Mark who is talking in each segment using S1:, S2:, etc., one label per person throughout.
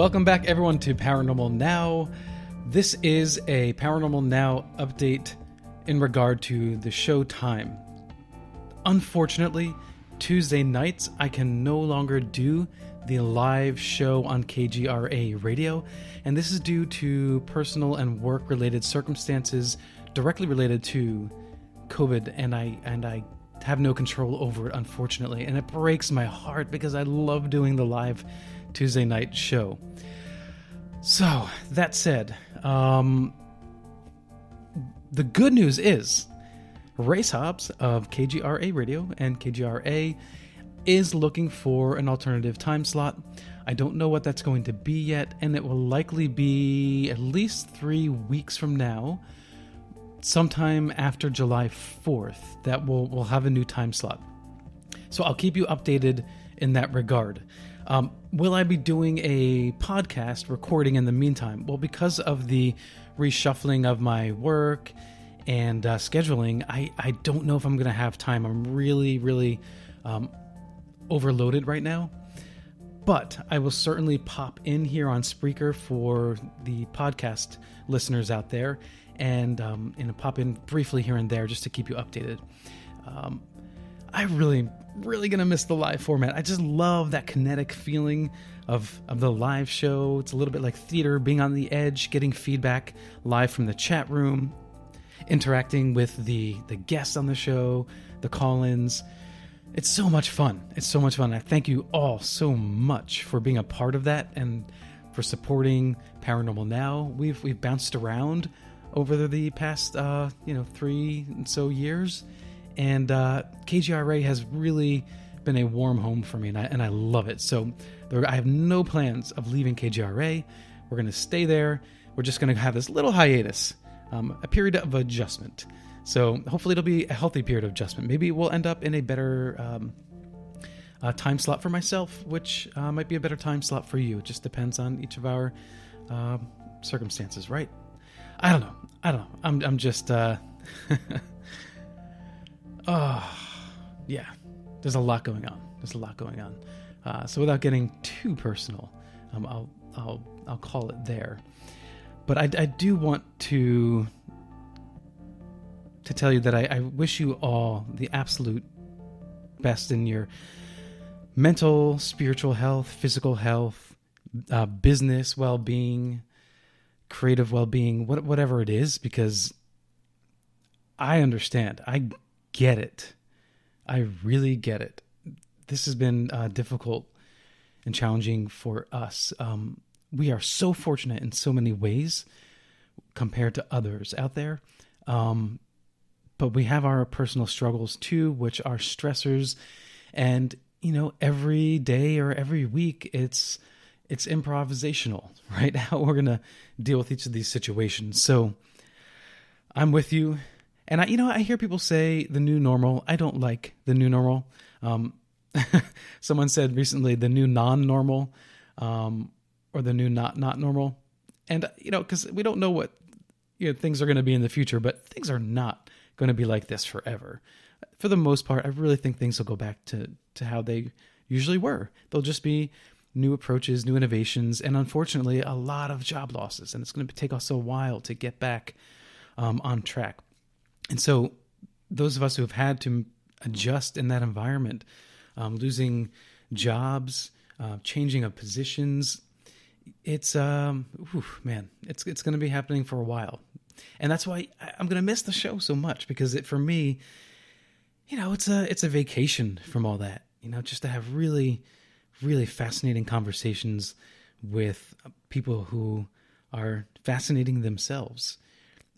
S1: Welcome back, everyone, to Paranormal Now. This is a Paranormal Now update in regard to the show time. Unfortunately, Tuesday nights, I can no longer do the live show on KGRA radio, and this is due to personal and work-related circumstances directly related to COVID, and I have no control over it, unfortunately, and it breaks my heart because I love doing the live Tuesday night show. So, that said, the good news is Race Hobbs of KGRA Radio and KGRA is looking for an alternative time slot. I don't know what that's going to be yet, and it will likely be at least 3 weeks from now, sometime after July 4th, that we'll have a new time slot. So I'll keep you updated in that regard. Will I be doing a podcast recording in the meantime? Well, because of the reshuffling of my work and scheduling, I don't know if I'm going to have time. I'm really overloaded right now. But I will certainly pop in here on Spreaker for the podcast listeners out there, and pop in briefly here and there just to keep you updated. I'm really gonna miss the live format. I just love that kinetic feeling of the live show. It's a little bit like theater, being on the edge, getting feedback live from the chat room, interacting with the guests on the show, the call-ins. It's so much fun. I thank you all so much for being a part of that and for supporting Paranormal Now. We've bounced around over the past 3 and so years, and KGRA has really been a warm home for me, and I love it. So I have no plans of leaving KGRA. We're going to stay there. We're just going to have this little hiatus, a period of adjustment. So hopefully it'll be a healthy period of adjustment. Maybe we'll end up in a better time slot for myself, which might be a better time slot for you. It just depends on each of our circumstances, right? I don't know. I'm just yeah. There's a lot going on. So without getting too personal, I'll call it there. But I do want to tell you that I wish you all the absolute best in your mental, spiritual health, physical health, business well-being, creative well-being, whatever it is, because I understand. I get it. I really get it. This has been difficult and challenging for us. We are so fortunate in so many ways compared to others out there. But we have our personal struggles too, which are stressors. And, every day or every week, it's improvisational, right? How we're going to deal with each of these situations. So I'm with you. And I hear people say the new normal. I don't like the new normal. Someone said recently the new non-normal, or the new not normal. And, because we don't know what things are going to be in the future, but things are not going to be like this forever. For the most part, I really think things will go back to how they usually were. They'll just be new approaches, new innovations, and unfortunately, a lot of job losses. And it's going to take us a while to get back on track. And so those of us who have had to adjust in that environment, losing jobs, changing of positions, it's going to be happening for a while. And that's why I'm going to miss the show so much, because for me, it's a vacation from all that, just to have really, really fascinating conversations with people who are fascinating themselves.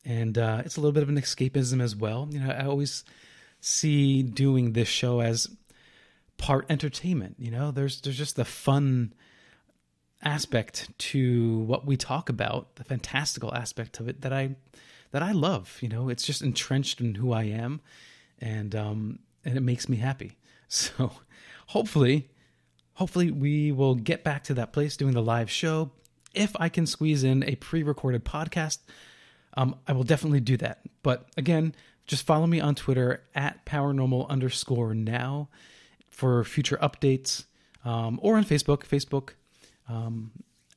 S1: And it's a little bit of an escapism as well. I always see doing this show as part entertainment. There's just the fun aspect to what we talk about, the fantastical aspect of it that I love. It's just entrenched in who I am, and it makes me happy. So hopefully we will get back to that place doing the live show. If I can squeeze in a pre-recorded podcast, I will definitely do that. But again, just follow me on Twitter at paranormal_now for future updates, or on Facebook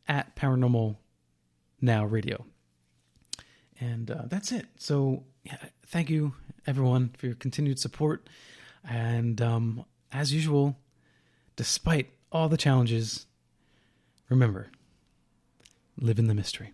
S1: at Paranormal Now Radio. And that's it. So yeah, thank you, everyone, for your continued support. And as usual, despite all the challenges, remember, live in the mystery.